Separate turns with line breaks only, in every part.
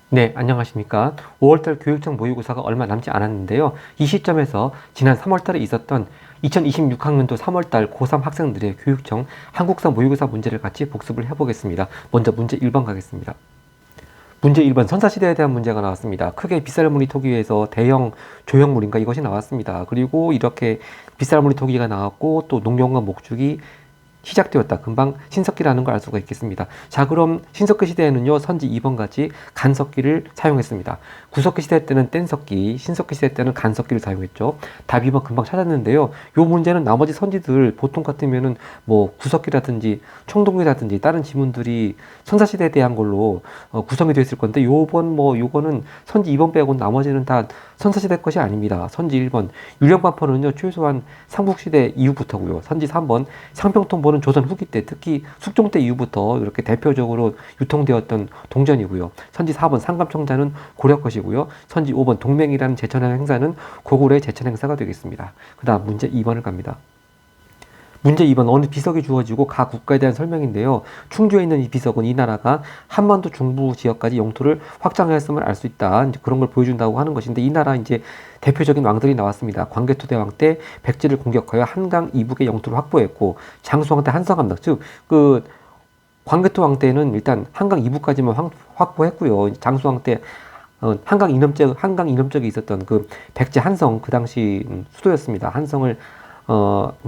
네, 안녕하십니까. 5월달 교육청 모의고사가 얼마 남지 않았는데요. 이 시점에서 지난 3월달에 있었던 2026학년도 3월달 고3 학생들의 교육청 한국사 모의고사 문제를 같이 복습을 해보겠습니다. 먼저 문제 1번 가겠습니다. 문제 1번 선사시대에 대한 문제가 나왔습니다. 크게 빗살무늬 토기에서 대형 조형물인가 이것이 나왔습니다. 그리고 이렇게 빗살무늬 토기가 나왔고 또 농경과 목축이 시작되었다. 금방 신석기라는 걸 알 수가 있겠습니다. 자, 그럼 신석기 시대에는요, 선지 2번 같이 간석기를 사용했습니다. 구석기 시대 때는 뗀석기, 신석기 시대 때는 간석기를 사용했죠. 답 2번 금방 찾았는데요. 요 문제는 나머지 선지들 보통 같으면은 뭐 구석기라든지 청동기라든지 다른 지문들이 선사시대에 대한 걸로 구성이 되어 있을 건데 요거는 선지 2번 빼고는 나머지는 다 선사시대 것이 아닙니다. 선지 1번 유령반포는요, 최소한 삼국시대 이후부터고요. 선지 3번 상평통보는 조선 후기 때, 특히 숙종 때 이후부터 이렇게 대표적으로 유통되었던 동전이고요. 선지 4번 상감청자는 고려 것이고요. 선지 5번 동맹이라는 제천행 행사는 고구려의 제천 행사가 되겠습니다. 그 다음 문제 2번을 갑니다. 문제 2번 어느 비석이 주어지고 각 국가에 대한 설명인데요. 충주에 있는 이 비석은 이 나라가 한반도 중부 지역까지 영토를 확장하였음을 알 수 있다. 이제 그런 걸 보여준다고 하는 것인데 이 나라 이제 대표적인 왕들이 나왔습니다. 광개토 대왕 때 백제를 공격하여 한강 이북의 영토를 확보했고 장수왕 때 한성함당 즉그 광개토 왕 때는 일단 한강 이북까지만 확보했고요. 장수왕 때 한강 이남쪽에 있었던 그 백제 한성 그 당시 수도였습니다. 한성을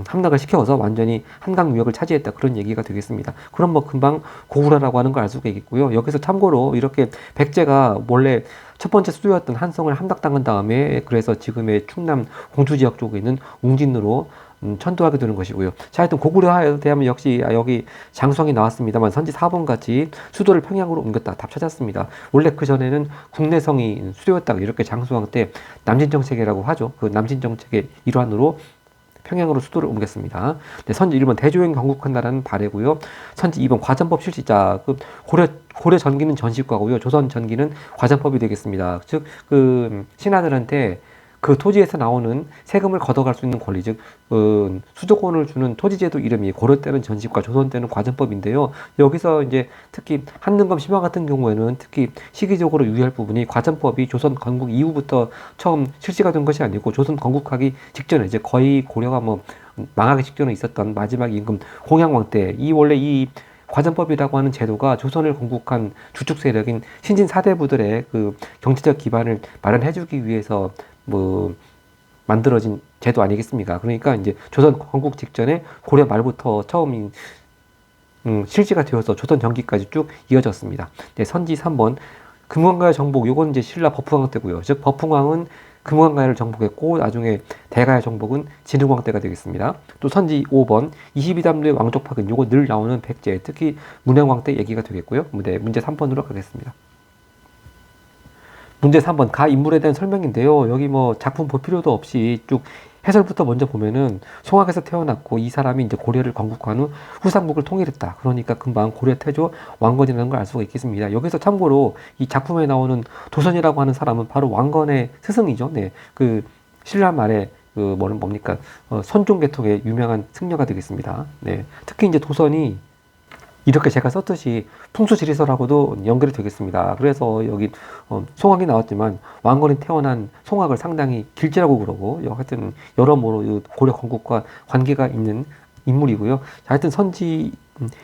함락을 시켜서 완전히 한강 유역을 차지했다. 그런 얘기가 되겠습니다. 그럼 뭐 금방 고구려라고 하는 걸 알 수가 있겠고요. 여기서 참고로 이렇게 백제가 원래 첫 번째 수도였던 한성을 함락당한 다음에 그래서 지금의 충남 공주 지역 쪽에 있는 웅진으로 천도하게 되는 것이고요. 자, 하여튼 고구려에 대하면 역시 여기 장수왕이 나왔습니다만 선지 4번 같이 수도를 평양으로 옮겼다. 답 찾았습니다. 원래 그 전에는 국내성이 수도였다. 이렇게 장수왕 때 남진정책이라고 하죠. 그 남진정책의 일환으로 평양으로 수도를 옮겼습니다. 네, 선지 1번 대조영 건국한다라는 발해고요. 선지 2번 과전법 실시자. 고려 전기는 전시과고요. 조선 전기는 과전법이 되겠습니다. 즉 그 신하들한테 그 토지에서 나오는 세금을 걷어갈 수 있는 권리, 즉 수도권을 주는 토지제도 이름이 고려 때는 전시과, 조선 때는 과전법인데요. 여기서 이제 특히 한능검 심화 같은 경우에는 특히 시기적으로 유의할 부분이 과전법이 조선 건국 이후부터 처음 실시가 된 것이 아니고 조선 건국하기 직전에 이제 거의 고려가 뭐 망하기 직전에 있었던 마지막 임금 홍양왕 때 원래 이 과전법이라고 하는 제도가 조선을 건국한 주축 세력인 신진 사대부들의 그 경제적 기반을 마련해주기 위해서 뭐 만들어진 제도 아니겠습니까? 그러니까 이제 조선 건국 직전에 고려 말부터 처음 실시가 되어서 조선 전기까지 쭉 이어졌습니다. 네, 선지 3번 금강가의 정복, 요건 이제 신라 법흥왕 때고요. 즉 법흥왕은 금강가를 정복했고 나중에 대가의 정복은 진흥왕 때가 되겠습니다. 또 선지 5번 22담대 왕족 파근, 요거 늘 나오는 백제, 특히 문영왕 때 얘기가 되겠고요. 문제 3번으로 가겠습니다. 문제 3번 가 인물에 대한 설명인데요. 여기 뭐 작품 볼 필요도 없이 쭉 해설부터 먼저 보면은 송악에서 태어났고 이 사람이 이제 고려를 건국한 후 후삼국을 통일했다. 그러니까 금방 고려 태조 왕건이라는 걸 알 수가 있겠습니다. 여기서 참고로 이 작품에 나오는 도선이라고 하는 사람은 바로 왕건의 스승이죠. 네, 그 신라 말에 그 뭡니까 선종 계통의 유명한 승려가 되겠습니다. 네, 특히 이제 도선이 이렇게 제가 썼듯이 풍수지리설하고도 연결이 되겠습니다. 그래서 여기 송악이 나왔지만 왕건이 태어난 송악을 상당히 길지라고 그러고 하여튼 여러모로 고려 건국과 관계가 있는 인물이고요. 자, 하여튼 선지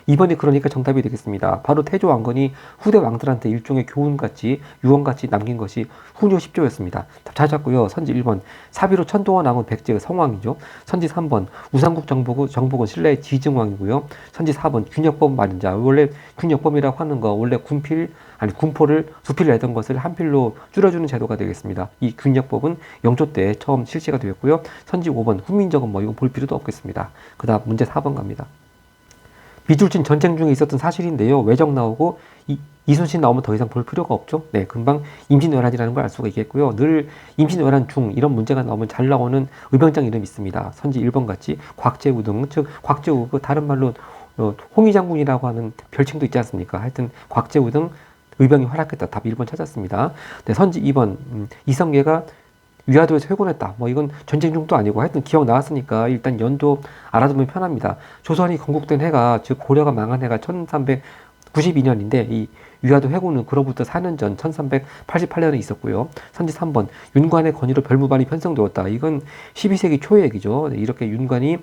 2번이 그러니까 정답이 되겠습니다. 바로 태조 왕건이 후대 왕들한테 일종의 교훈같이 유언같이 남긴 것이 훈요 10조였습니다. 답 찾았고요. 선지 1번 사비로 천도와 나온 백제의 성왕이죠. 선지 3번 우삼국 정복은 신라의 지증왕이고요. 선지 4번 균역법 마련자. 원래 균역법이라고 하는 거 원래 군포를 두 필을 내던 것을 한 필로 줄여주는 제도가 되겠습니다. 이 균역법은 영조 때 처음 실시가 되었고요. 선지 5번 훈민정음 이거 볼 필요도 없겠습니다. 그 다음 문제 4번 갑니다. 비줄진 전쟁 중에 있었던 사실인데요. 외적 나오고 이순신 나오면 더 이상 볼 필요가 없죠. 네, 금방 임진왜란이라는 걸 알 수가 있겠고요. 늘 임진왜란 중 이런 문제가 나오면 잘 나오는 의병장 이름이 있습니다. 선지 1번 같이 곽재우 등, 즉 곽재우 그 다른 말로 홍위 장군이라고 하는 별칭도 있지 않습니까? 하여튼 곽재우 등 의병이 활약했다. 답 1번 찾았습니다. 네, 선지 2번 이성계가 위화도에서 회군했다. 뭐 이건 전쟁 중도 아니고 하여튼 기억 나왔으니까 일단 연도 알아두면 편합니다. 조선이 건국된 해가 즉 고려가 망한 해가 1300 92년인데 이 위화도 회군은 그로부터 4년 전 1388년에 있었고요. 선지 3번 윤관의 건의로 별무반이 편성되었다. 이건 12세기 초의 얘기죠. 네, 이렇게 윤관이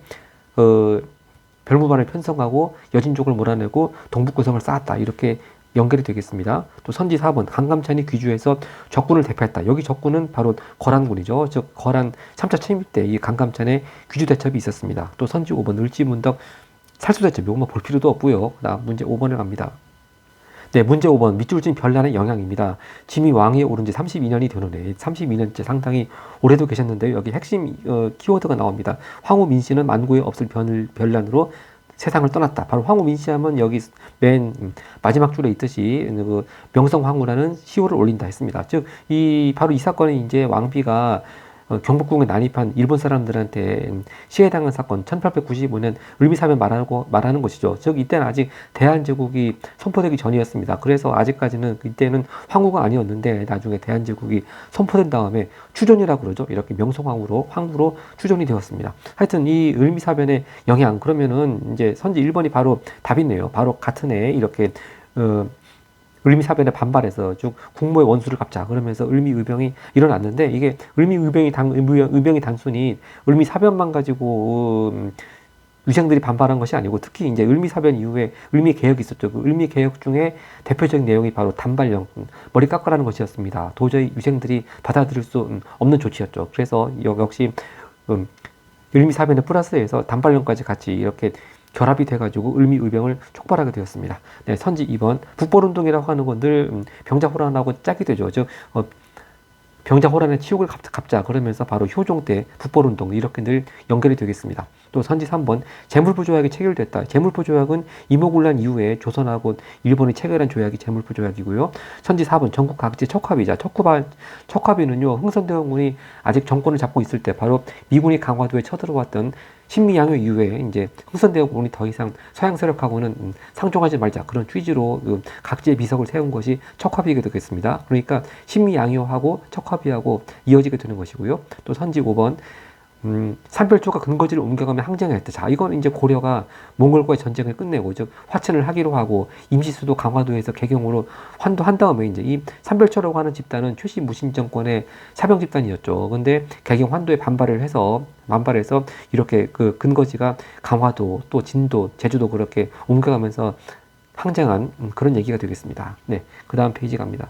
별무반을 편성하고 여진족을 몰아내고 동북구성을 쌓았다. 이렇게 연결이 되겠습니다. 또 선지 4번 강감찬이 귀주해서 적군을 대표했다. 여기 적군은 바로 거란군이죠. 즉 거란 3차 침입 때 이 강감찬의 귀주 대첩이 있었습니다. 또 선지 5번 을지문덕 살수대첩. 이거 뭐 볼 필요도 없고요. 그다음 문제 5번을 갑니다. 네, 문제 5번 밑줄진 별난의 영향입니다. 짐이 왕위에 오른 지 32년이 되는데 32년째 상당히 오래도 계셨는데요. 여기 핵심 키워드가 나옵니다. 황후 민씨는 만고에 없을 별난으로 세상을 떠났다. 바로 황후 민씨 하면 여기 맨 마지막 줄에 있듯이 그 명성황후라는 시호를 올린다 했습니다. 즉 바로 이 사건이 이제 왕비가 경복궁에 난입한 일본 사람들한테 시해당한 사건 1895년 을미사변 말하는 것이죠. 즉 이때는 아직 대한제국이 선포되기 전이었습니다. 그래서 아직까지는 이때는 황후가 아니었는데 나중에 대한제국이 선포된 다음에 추존이라고 그러죠. 이렇게 명성황후로 황후로 추존이 되었습니다. 하여튼 이 을미사변의 영향 그러면은 이제 선지 1번이 바로 답이네요. 바로 같은 해 이렇게 을미사변에 반발해서 즉 국모의 원수를 갚자 그러면서 을미의병이 일어났는데 이게 을미의병이 단순히 을미사변만 가지고 유생들이 반발한 것이 아니고 특히 이제 을미사변 이후에 을미개혁이 있었죠. 그 을미개혁 중에 대표적인 내용이 바로 단발령, 머리 깎으라는 것이었습니다. 도저히 유생들이 받아들일 수 없는 조치였죠. 그래서 역시 을미사변에 플러스해서 단발령까지 같이 이렇게 결합이 돼가지고 을미의병을 촉발하게 되었습니다. 네, 선지 2번 북벌운동이라고 하는 건 늘 병자호란하고 짝이 되죠. 즉 병자호란의 치욕을 갚자 그러면서 바로 효종 때 북벌운동 이렇게 늘 연결이 되겠습니다. 또 선지 3번 제물포조약이 체결됐다. 제물포조약은 이모군란 이후에 조선하고 일본이 체결한 조약이 제물포조약이고요. 선지 4번 전국 각지 척화비자. 척화비는요 흥선대원군이 아직 정권을 잡고 있을 때 바로 미군이 강화도에 쳐들어왔던 신미양요 이후에 이제 흥선대원군이 더 이상 서양 세력하고는 상종하지 말자 그런 취지로 각지의 비석을 세운 것이 척화비가 되겠습니다. 그러니까 신미양요하고 척화비하고 이어지게 되는 것이고요. 또 선지 5번 삼별초가 근거지를 옮겨가며 항쟁을 했다. 자, 이건 이제 고려가 몽골과의 전쟁을 끝내고, 즉, 화친을 하기로 하고, 임시수도 강화도에서 개경으로 환도한 다음에 이제 이 삼별초라고 하는 집단은 최씨 무신 정권의 사병 집단이었죠. 근데 개경 환도에 반발해서 이렇게 그 근거지가 강화도, 또 진도, 제주도 그렇게 옮겨가면서 항쟁한 그런 얘기가 되겠습니다. 네. 그 다음 페이지 갑니다.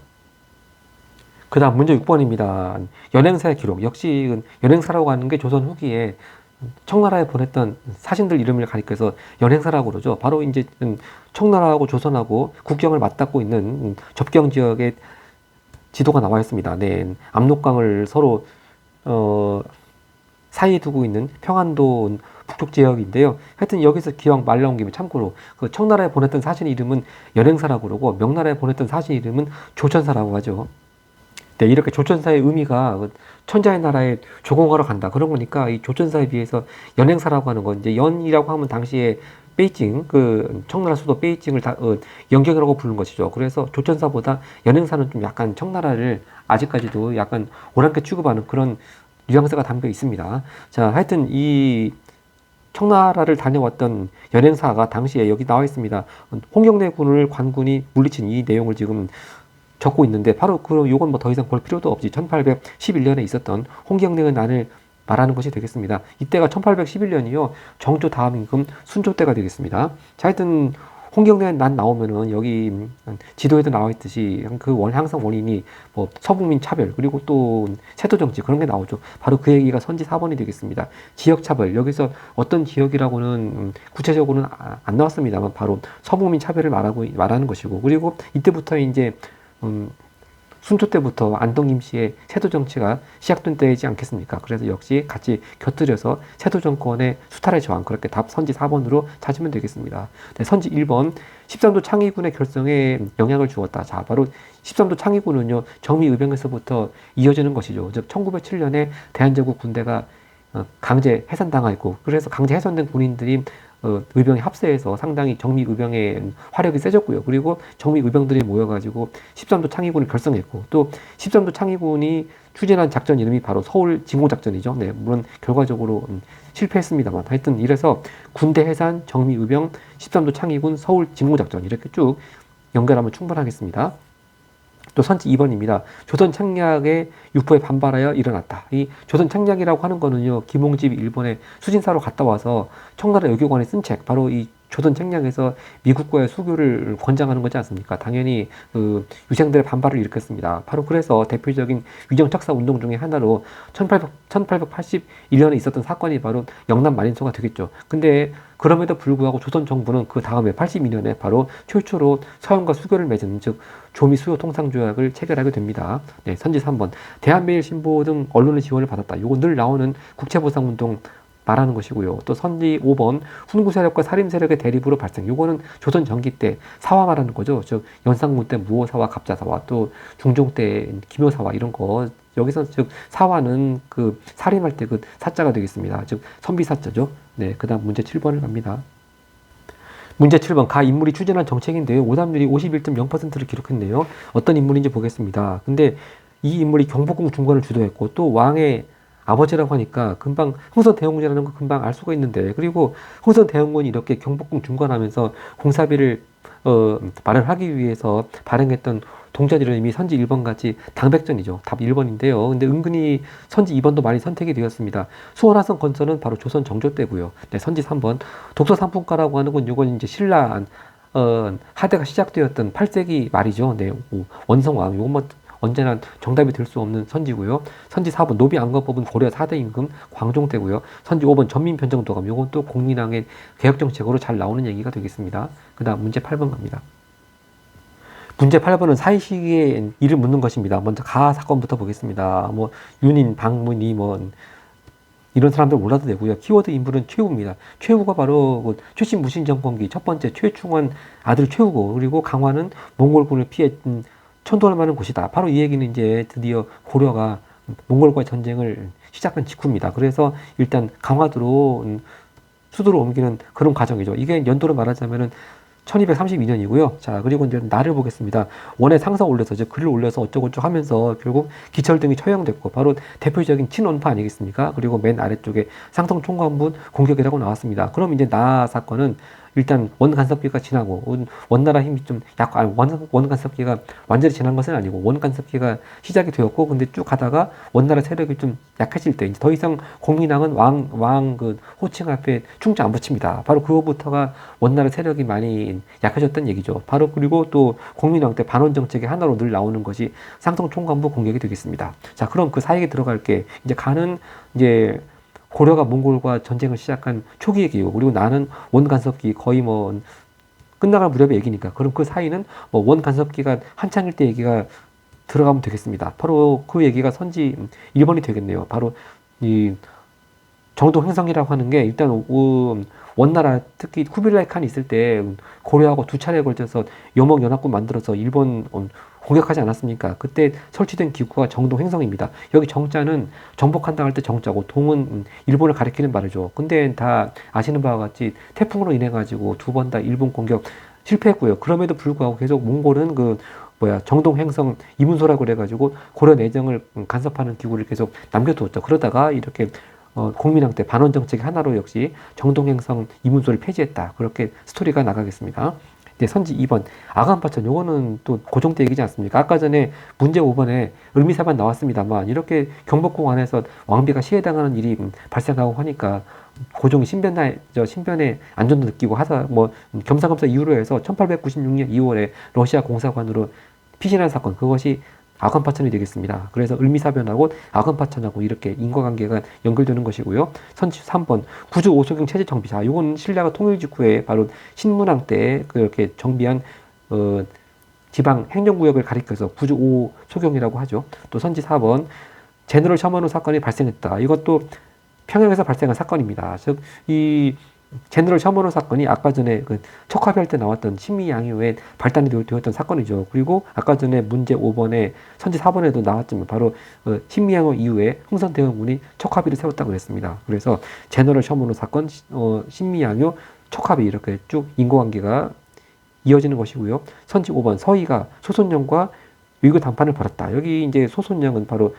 그 다음 문제 6번입니다. 연행사의 기록. 역시 연행사라고 하는 게 조선 후기에 청나라에 보냈던 사신들 이름을 가리켜서 연행사라고 그러죠. 바로 이제 청나라하고 조선하고 국경을 맞닿고 있는 접경 지역의 지도가 나와 있습니다. 네. 압록강을 서로 사이에 두고 있는 평안도 북쪽 지역인데요. 하여튼 여기서 기왕 말 나온 김에 참고로 그 청나라에 보냈던 사신 이름은 연행사라고 그러고 명나라에 보냈던 사신 이름은 조천사라고 하죠. 네, 이렇게 조천사의 의미가 천자의 나라에 조공하러 간다. 그런 거니까 이 조천사에 비해서 연행사라고 하는 건 이제 연이라고 하면 당시에 베이징, 그 청나라 수도 베이징을 연경이라고 부르는 것이죠. 그래서 조천사보다 연행사는 좀 약간 청나라를 아직까지도 약간 오랑캐 취급하는 그런 뉘앙스가 담겨 있습니다. 자, 하여튼 이 청나라를 다녀왔던 연행사가 당시에 여기 나와 있습니다. 홍경래 군을 관군이 물리친 이 내용을 지금 적고 있는데 바로 요건 뭐 더 이상 볼 필요도 없지. 1811년에 있었던 홍경래의 난을 말하는 것이 되겠습니다. 이때가 1811년이요. 정조 다음 임금 순조 때가 되겠습니다. 자, 하여튼 홍경래의 난 나오면은 여기 지도에도 나와 있듯이 항상 원인이 뭐 서북민 차별 그리고 또 세도 정치 그런 게 나오죠. 바로 그 얘기가 선지 4번이 되겠습니다. 지역 차별. 여기서 어떤 지역이라고는 구체적으로는 안 나왔습니다만 바로 서북민 차별을 말하는 것이고 그리고 이때부터 이제 순조 때부터 안동 임시의 세도 정치가 시작된 때이지 않겠습니까? 그래서 역시 같이 곁들여서 세도 정권의 수탈의 저항 그렇게 답 선지 4번으로 찾으면 되겠습니다. 네, 선지 1번 13도 창의군의 결성에 영향을 주었다. 자, 바로 13도 창의군은요 정미의병에서부터 이어지는 것이죠. 즉 1907년에 대한제국 군대가 강제 해산당하고 그래서 강제 해산된 군인들이 의병에 합세해서 상당히 정미의병의 화력이 세졌고요. 그리고 정미의병들이 모여가지고 13도 창의군을 결성했고 또 13도 창의군이 추진한 작전 이름이 바로 서울 진공작전이죠. 네, 물론 결과적으로 실패했습니다만 하여튼 이래서 군대 해산, 정미의병, 13도 창의군, 서울 진공작전 이렇게 쭉 연결하면 충분하겠습니다. 또 선지 2번입니다. 조선 책략의 유포에 반발하여 일어났다. 이 조선 책략이라고 하는 거는요, 김홍집이 일본에 수진사로 갔다 와서 청나라 외교관이 쓴 책, 바로 이 조선 책략에서 미국과의 수교를 권장하는 거지 않습니까? 당연히 그 유생들의 반발을 일으켰습니다. 바로 그래서 대표적인 위정척사 운동 중에 하나로 1881년에 있었던 사건이 바로 영남 만인소가 되겠죠. 근데 그럼에도 불구하고 조선 정부는 그 다음에 82년에 바로 최초로 서양과 수교를 맺은, 즉 조미 수요 통상 조약을 체결하게 됩니다. 네, 선지 3번. 대한매일신보 등 언론의 지원을 받았다. 요거 늘 나오는 국채보상 운동 말하는 것이고요. 또 선지 5번. 훈구 세력과 사림 세력의 대립으로 발생. 요거는 조선 전기 때 사화 말하는 거죠. 즉 연산군 때 무호사화, 갑자사화, 또 중종 때 기묘사화 이런 거. 여기서 즉 사화는 그 살인할 때 그 사자가 되겠습니다. 즉 선비사자죠. 네, 그다음 문제 7번을 갑니다. 문제 7번. 가 인물이 추진한 정책인데요. 오답률이 51.0%를 기록했네요. 어떤 인물인지 보겠습니다. 근데 이 인물이 경복궁 중건을 주도했고 또 왕의 아버지라고 하니까 금방 흥선대원군이라는 거 금방 알 수가 있는데, 그리고 흥선대원군이 이렇게 경복궁 중건하면서 공사비를 마련하기 위해서 발행했던 동전 이름이 선지 1번 같이 당백전이죠. 답 1번인데요. 근데 은근히 선지 2번도 많이 선택이 되었습니다. 수원화성 건설은 바로 조선 정조 때고요. 네, 선지 3번. 독서 상품가라고 하는 건 이건 이제 신라 하대가 시작되었던 8세기 말이죠. 네, 원성왕. 요건 뭐 언제나 정답이 될 수 없는 선지고요. 선지 4번. 노비안건법은 고려 4대 임금 광종 때고요. 선지 5번. 전민변정도감. 요건 또 공민왕의 개혁정책으로 잘 나오는 얘기가 되겠습니다. 그 다음 문제 8번 갑니다. 문제 8번은 사이시기에 이를 묻는 것입니다. 먼저 가 사건부터 보겠습니다. 뭐 윤인, 박문희 뭐 이런 사람들 몰라도 되고요. 키워드 인물은 최후입니다. 최후가 바로 최신 무신 정권기 첫 번째 최충원 아들 최후고, 그리고 강화는 몽골군을 피해 천도할 만한 곳이다. 바로 이 얘기는 이제 드디어 고려가 몽골과의 전쟁을 시작한 직후입니다. 그래서 일단 강화도로 수도로 옮기는 그런 과정이죠. 이게 연도로 말하자면은 1232년이고요. 자, 그리고 이제 날을 보겠습니다. 원에 상서 올려서, 즉 글을 올려서 어쩌고저쩌고 하면서 결국 기철등이 처형됐고, 바로 대표적인 친원파 아니겠습니까? 그리고 맨 아래쪽에 상성 총관부 공격이라고 나왔습니다. 그럼 이제 나 사건은 일단 원간섭기가 지나고, 원나라 힘이 좀 원간섭기가 완전히 지난 것은 아니고 원간섭기가 시작이 되었고, 근데 쭉 가다가 원나라 세력이 좀 약해질 때 이제 더 이상 공민왕은 그 호칭 앞에 충주 안 붙입니다. 바로 그거부터가 원나라 세력이 많이 약해졌다는 얘기죠. 바로 그리고 또 공민왕 때 반원 정책의 하나로 늘 나오는 것이 상성 총관부 공격이 되겠습니다. 자, 그럼 그 사이에 들어갈게. 이제 가는 이제 고려가 몽골과 전쟁을 시작한 초기의 기후, 그리고 나는 원간섭기 거의 뭐 끝나갈 무렵의 얘기니까, 그럼 그 사이는 뭐 원간섭기가 한창일 때 얘기가 들어가면 되겠습니다. 바로 그 얘기가 선지 1번이 되겠네요. 바로 이 정도 횡성이라고 하는 게 일단 원나라 특히 쿠빌라이 칸이 있을 때 고려하고 두 차례에 걸쳐서 여목연합군 만들어서 일본 공격하지 않았습니까? 그때 설치된 기구가 정동 횡성입니다. 여기 정자는 정복한다 할 때 정자고, 동은 일본을 가리키는 말이죠. 근데 다 아시는 바와 같이 태풍으로 인해 가지고 두 번 다 일본 공격 실패했고요. 그럼에도 불구하고 계속 몽골은 정동 횡성 이문소라고 그래가지고 고려 내정을 간섭하는 기구를 계속 남겨두었죠. 그러다가 이렇게 공민왕 때 반원 정책의 하나로 역시 정동행성 이문소를 폐지했다. 그렇게 스토리가 나가겠습니다. 네, 선지 2번. 아간파천. 요거는 또 고종 때 얘기지 않습니까? 아까 전에 문제 5번에 을미사반 나왔습니다만, 이렇게 경복궁 안에서 왕비가 시해당하는 일이 발생하고 하니까 고종이 신변의 안전도 느끼고 하다, 겸사겸사 이유로 해서 1896년 2월에 러시아 공사관으로 피신한 사건, 그것이 아간파천이 되겠습니다. 그래서 을미사변하고 아간파천하고 이렇게 인과관계가 연결되는 것이고요. 선지 3번. 구주 오소경 체제 정비. 자, 이건 신라가 통일 직후에 바로 신문왕 때 그렇게 정비한 지방 행정구역을 가리켜서 구주 오소경이라고 하죠. 또 선지 4번. 제너럴 셔먼후 사건이 발생했다. 이것도 평양에서 발생한 사건입니다. 즉, 이 제너럴 셔먼후 사건이 아까 전에 그 척화별 때 나왔던 신미양요의 발단이 되었던 사건이죠. 그리고 아까 전에 문제 5번에 선지 4번에도 나왔지만 바로 신미양요 이후에 흥선대원군이 척화비를 세웠다고 그랬습니다. 그래서 제너럴 셔먼후 사건, 신미양요, 척화비 이렇게 쭉 인과관계가 이어지는 것이고요. 선지 5번. 서희가 소손령과 위구 담판을 벌였다. 여기 이제 소손령은 바로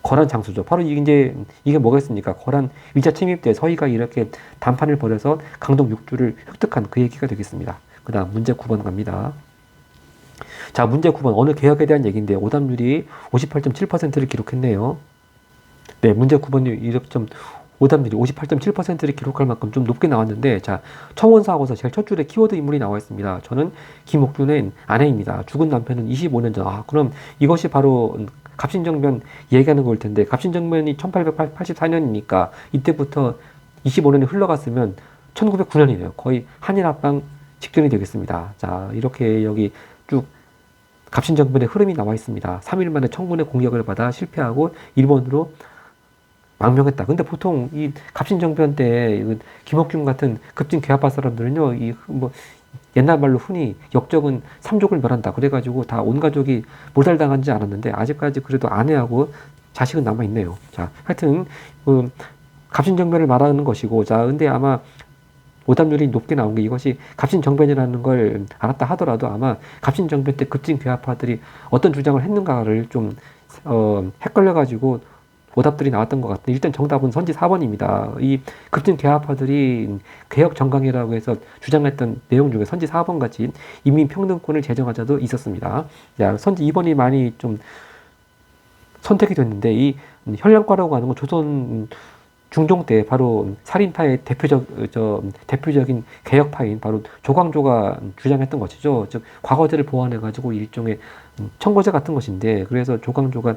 거란 장수죠. 바로 이게 뭐겠습니까? 거란 1차 침입 때 서희가 이렇게 단판을 벌여서 강동 6주를 획득한 그 얘기가 되겠습니다. 그 다음 문제 9번 갑니다. 자, 문제 9번 어느 개혁에 대한 얘기인데 오답률이 58.7%를 기록했네요. 네, 문제 9번이 오답률이 58.7%를 기록할 만큼 좀 높게 나왔는데, 자, 청원사하고서 제일 첫 줄에 키워드 인물이 나와 있습니다. 저는 김옥균의 아내입니다. 죽은 남편은 25년 전. 아, 그럼 이것이 바로 갑신정변 얘기하는 걸 텐데, 갑신정변이 1884년이니까 이때부터 25년이 흘러갔으면 1909년이네요. 거의 한일합방 직전이 되겠습니다. 자, 이렇게 여기 쭉 갑신정변의 흐름이 나와 있습니다. 3일 만에 청군의 공격을 받아 실패하고 일본으로 망명했다. 근데 보통 이 갑신정변 때 김옥균 같은 급진 괴합파 사람들은요, 옛날 말로 흔히 역적은 삼족을 멸한다. 그래가지고 다 온 가족이 몰살당하지 않았는데 아직까지 그래도 아내하고 자식은 남아 있네요. 자, 하여튼 갑신정변을 말하는 것이고, 자, 근데 아마 오답률이 높게 나온 게 이것이 갑신정변이라는 걸 알았다 하더라도 아마 갑신정변 때 급진 괴합파들이 어떤 주장을 했는가를 좀 헷갈려가지고 오답들이 나왔던 것 같은데, 일단 정답은 선지 4번입니다. 이 급진 개화파들이 개혁 정강이라고 해서 주장했던 내용 중에 선지 4번 같이 인민평등권을 제정하자도 있었습니다. 자, 선지 2번이 많이 좀 선택이 됐는데, 이 현량과라고 하는 건 조선 중종 때 바로 살인파의 대표적인 개혁파인 바로 조광조가 주장했던 것이죠. 즉 과거제를 보완해가지고 일종의 청거제 같은 것인데, 그래서 조광조가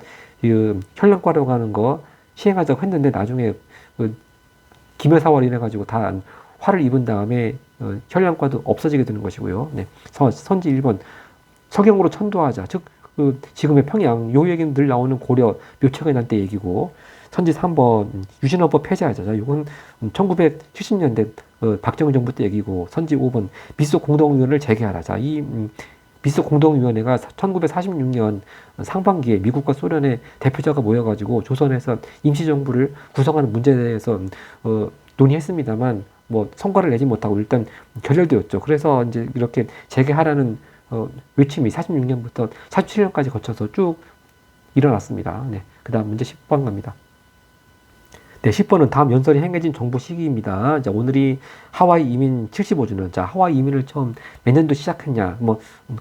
현량과라고 하는 거 시행하자고 했는데 나중에 기묘사월 이래가지고 다 화를 입은 다음에 현량과도 없어지게 되는 것이고요. 네. 선지 1번 서경으로 천도하자. 즉 지금의 평양, 요 얘기는 늘 나오는 고려 묘척의 난 때 얘기고, 선지 3번 유신헌법 폐지하자. 이건 1970년대 박정희 정부 때 얘기고, 선지 5번 미소 공동위원회를 재개하라. 자, 이 미소 공동위원회가 1946년 상반기에 미국과 소련의 대표자가 모여가지고 조선에서 임시정부를 구성하는 문제에 대해서 논의했습니다만 성과를 내지 못하고 일단 결렬되었죠. 그래서 이제 이렇게 재개하라는 외침이 46년부터 47년까지 거쳐서 쭉 일어났습니다. 네. 그 다음 문제 10번 갑니다. 네, 10번은 다음 연설이 행해진 정부 시기입니다. 자, 오늘이 하와이 이민 75주년. 자, 하와이 이민을 처음 몇 년도 시작했냐.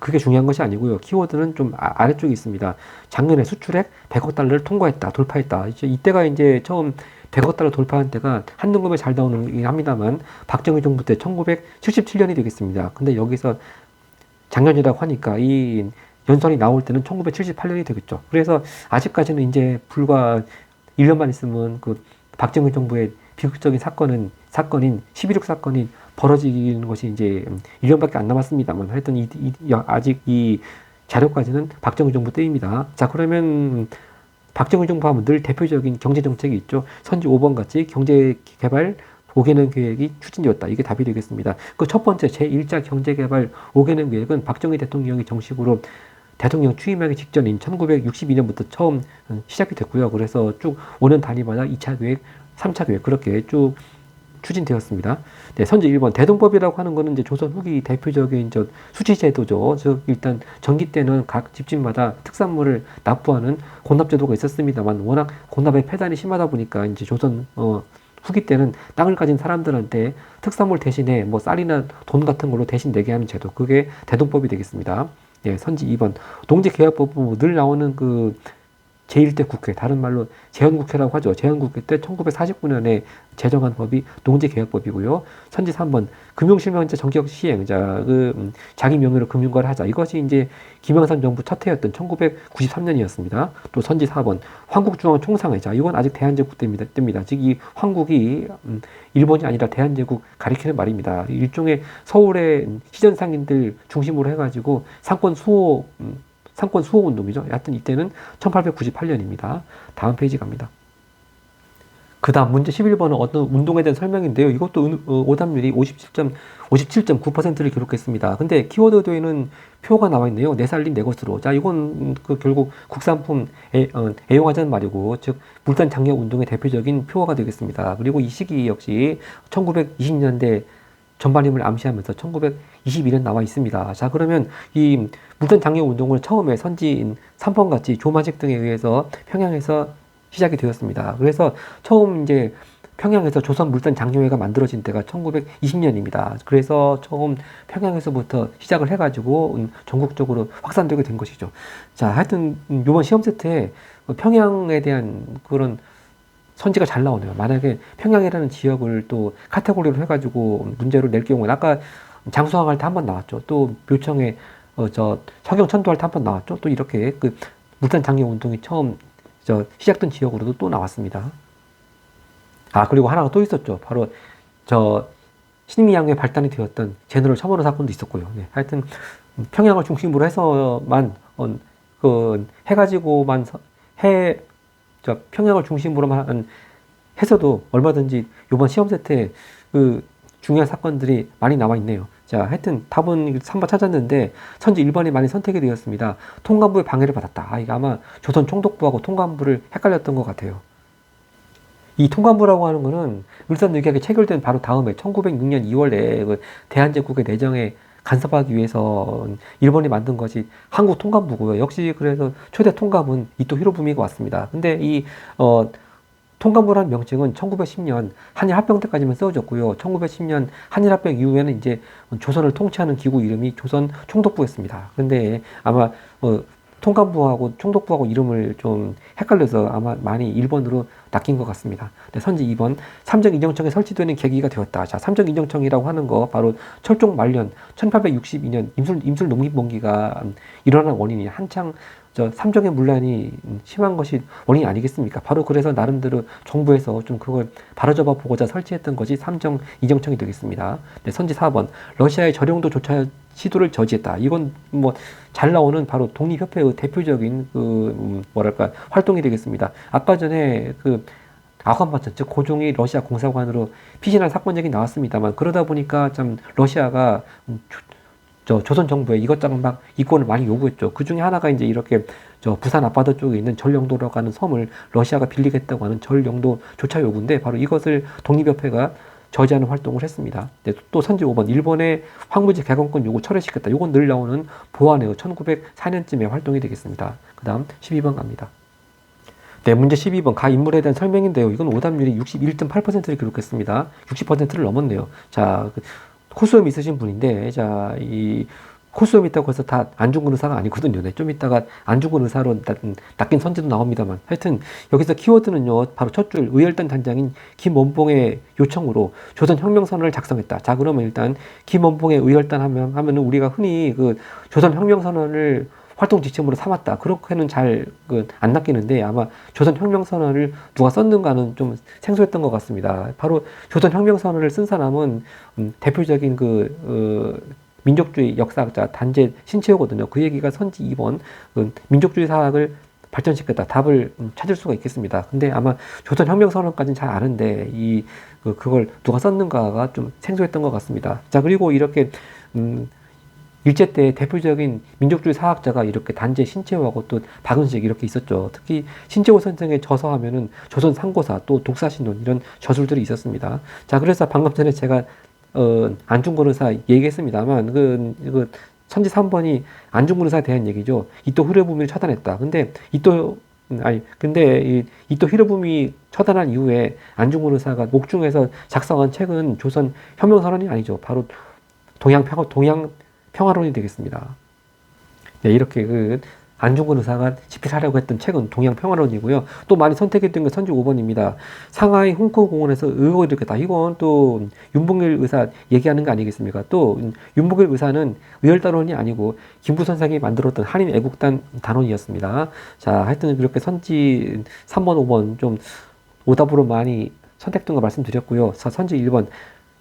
그게 중요한 것이 아니고요. 키워드는 좀 아래쪽에 있습니다. 작년에 수출액 100억 달러를 통과했다, 돌파했다. 이때가 이제 처음 100억 달러 돌파한 때가 한눈금에 잘 나오는 합니다만, 박정희 정부 때 1977년이 되겠습니다. 근데 여기서 작년이라고 하니까 이 연설이 나올 때는 1978년이 되겠죠. 그래서 아직까지는 이제 불과 1년만 있으면 박정희 정부의 비극적인 사건인 11.6 사건이 벌어지는 것이 이제 1년밖에 안 남았습니다만, 하여튼 아직 이 자료까지는 박정희 정부 때입니다. 자, 그러면 박정희 정부 하면 늘 대표적인 경제정책이 있죠. 선지 5번 같이 경제개발 5개년 계획이 추진되었다. 이게 답이 되겠습니다. 그 첫 번째 제1자 경제개발 5개년 계획은 박정희 대통령이 정식으로 대통령 취임하기 직전인 1962년부터 처음 시작이 됐고요. 그래서 쭉 5년 단위마다 2차 계획, 3차 계획 그렇게 쭉 추진되었습니다. 네, 선지 1번 대동법이라고 하는 거는 이제 조선 후기 대표적인 수치제도죠. 즉 일단 전기 때는 각 집집마다 특산물을 납부하는 공납제도가 있었습니다만, 워낙 공납의 폐단이 심하다 보니까 이제 조선 후기 때는 땅을 가진 사람들한테 특산물 대신에 쌀이나 돈 같은 걸로 대신 내게 하는 제도, 그게 대동법이 되겠습니다. 예, 선지 2번 농지개혁법 늘 나오는 제1대 국회, 다른 말로 제헌국회라고 하죠. 제헌국회 때 1949년에 제정한 법이 농지개혁법이고요. 선지 3번 금융실명제 정기적 시행, 자기 명의로 금융거래를 하자. 이것이 이제 김영삼 정부 첫 해였던 1993년이었습니다. 또 선지 4번 황국중앙총상회. 자, 이건 아직 대한제국 때입니다. 즉 이 황국이 일본이 아니라 대한제국 가리키는 말입니다. 일종의 서울의 시전 상인들 중심으로 해가지고 상권 수호 운동이죠. 하여튼 이때는 1898년입니다. 다음 페이지 갑니다. 그 다음 문제 11번은 어떤 운동에 대한 설명인데요. 이것도 오답률이 57.9%를 기록했습니다. 근데 키워드에는 표가 나와 있네요. 내 살림 내 것으로. 자, 이건 결국 국산품 애용하자는 말이고, 즉 물산 장려 운동의 대표적인 표어가 되겠습니다. 그리고 이 시기 역시 1920년대 전반임을 암시하면서 1922년 나와 있습니다. 자, 그러면 이 물산 장려 운동을 처음에 선지인 3번 같이 조만식 등에 의해서 평양에서 시작이 되었습니다. 그래서 처음 이제 평양에서 조선물산 장려회가 만들어진 때가 1920년입니다. 그래서 처음 평양에서부터 시작을 해가지고 전국적으로 확산되게 된 것이죠. 자, 하여튼 이번 시험 세트에 평양에 대한 그런 선지가 잘 나오네요. 만약에 평양이라는 지역을 또 카테고리로 해가지고 문제를 낼 경우에 아까 장수왕 할 때 한 번 나왔죠. 또 묘청에 서경 천도할 때 한 번 나왔죠. 또 이렇게 그 물산 장려 운동이 처음 시작된 지역으로도 또 나왔습니다. 아, 그리고 하나가 또 있었죠. 바로 신임양의 발단이 되었던 제너럴 첨언호 사건도 있었고요. 네, 하여튼 평양을 중심으로 해서만 해가지고만 평양을 중심으로만 해서도 얼마든지 이번 시험 세트에 그 중요한 사건들이 많이 나와 있네요. 자, 하여튼 답은 3번 찾았는데 선지 1번이 많이 선택이 되었습니다. 통감부의 방해를 받았다. 아, 이거 아마 조선 총독부하고 통감부를 헷갈렸던 것 같아요. 이 통감부라고 하는 거는 을사늑약이 체결된 바로 다음에 1906년 2월에 그 대한제국의 내정에 간섭하기 위해서 일본이 만든 것이 한국 통감부고요. 역시 그래서 초대 통감은 이토 히로부미가 왔습니다. 근데 이 통감부라는 명칭은 1910년 한일합병 때까지만 쓰여졌고요. 1910년 한일합병 이후에는 이제 조선을 통치하는 기구 이름이 조선 총독부였습니다. 근데 아마 통감부하고 총독부하고 이름을 좀 헷갈려서 아마 많이 일본으로 낚인 것 같습니다. 네, 선지 2번 삼정인정청에 설치되는 계기가 되었다. 자, 삼정인정청이라고 하는 거 바로 철종 말년 1862년 임술 농민봉기가 일어난 원인이 한창 삼정의 문란이 심한 것이 원인이 아니겠습니까? 바로 그래서 나름대로 정부에서 좀 그걸 바로잡아 보고자 설치했던 것이 삼정인정청이 되겠습니다. 네, 선지 4번 러시아의 저령도 조차 시도를 저지했다. 이건 뭐 잘 나오는 바로 독립협회의 대표적인 활동이 되겠습니다. 아까 전에 아관반천, 즉 고종이 러시아 공사관으로 피신한 사건 얘기 나왔습니다만 그러다 보니까 참 러시아가 조선 정부에 이것저것 막 이권을 많이 요구했죠. 그 중에 하나가 이제 이렇게 부산 앞바다 쪽에 있는 전령도라고 하는 섬을 러시아가 빌리겠다고 하는 전령도 조차 요구인데 바로 이것을 독립협회가 저지하는 활동을 했습니다. 네, 또 선지 5번 일본의 황무지 개건권 요구 철회시켰다. 이건 늘 나오는 보안의 1904년쯤에 활동이 되겠습니다. 그 다음 12번 갑니다. 네, 문제 12번 가 인물에 대한 설명인데요. 이건 오답률이 61.8%를 기록했습니다. 60%를 넘었네요. 자, 코수염 있으신 분인데, 자, 이 코수염 있다고 해서 다 안중근 의사가 아니거든요. 네, 좀 이따가 안중근 의사로 낚인 선지도 나옵니다만. 하여튼, 여기서 키워드는요, 바로 첫 줄, 의열단 단장인 김원봉의 요청으로 조선혁명선언을 작성했다. 자, 그러면 일단, 김원봉의 의열단 하면은 우리가 흔히 조선혁명선언을 활동 지침으로 삼았다. 그렇게는 잘 안 낚이는데 아마 조선혁명선언을 누가 썼는가는 좀 생소했던 것 같습니다. 바로 조선혁명선언을 쓴 사람은 대표적인 민족주의 역사학자 단재 신채호거든요. 그 얘기가 선지 2번 민족주의 사학을 발전시켰다. 답을 찾을 수가 있겠습니다. 근데 아마 조선혁명선언까지는 잘 아는데 그걸 누가 썼는가가 좀 생소했던 것 같습니다. 자, 그리고 이렇게 일제 때 대표적인 민족주의 사학자가 이렇게 단재 신채호하고 또 박은식 이렇게 있었죠. 특히 신채호 선생의 저서 하면은 조선 상고사 또 독사신론 이런 저술들이 있었습니다. 자, 그래서 방금 전에 제가 안중근 의사 얘기했습니다만 선지 3번이 안중근 의사에 대한 얘기죠. 이토 히로부미를 처단했다. 근데 이토 히로부미 처단한 이후에 안중근 의사가 목중에서 작성한 책은 조선 혁명선언이 아니죠. 바로 동양 평화론이 되겠습니다. 네, 이렇게 안중근 의사가 집필하려고 했던 책은 동양평화론이고요. 또 많이 선택했던 게 선지 5번입니다. 상하이 홍콩 공원에서 의혹을 일으켰다. 이건 또 윤봉길 의사 얘기하는 거 아니겠습니까? 또 윤봉길 의사는 의열단원이 아니고 김부 선생이 만들었던 한인 애국단 단원이었습니다. 자, 하여튼 이렇게 선지 3번, 5번 좀 오답으로 많이 선택된 거 말씀드렸고요. 선지 1번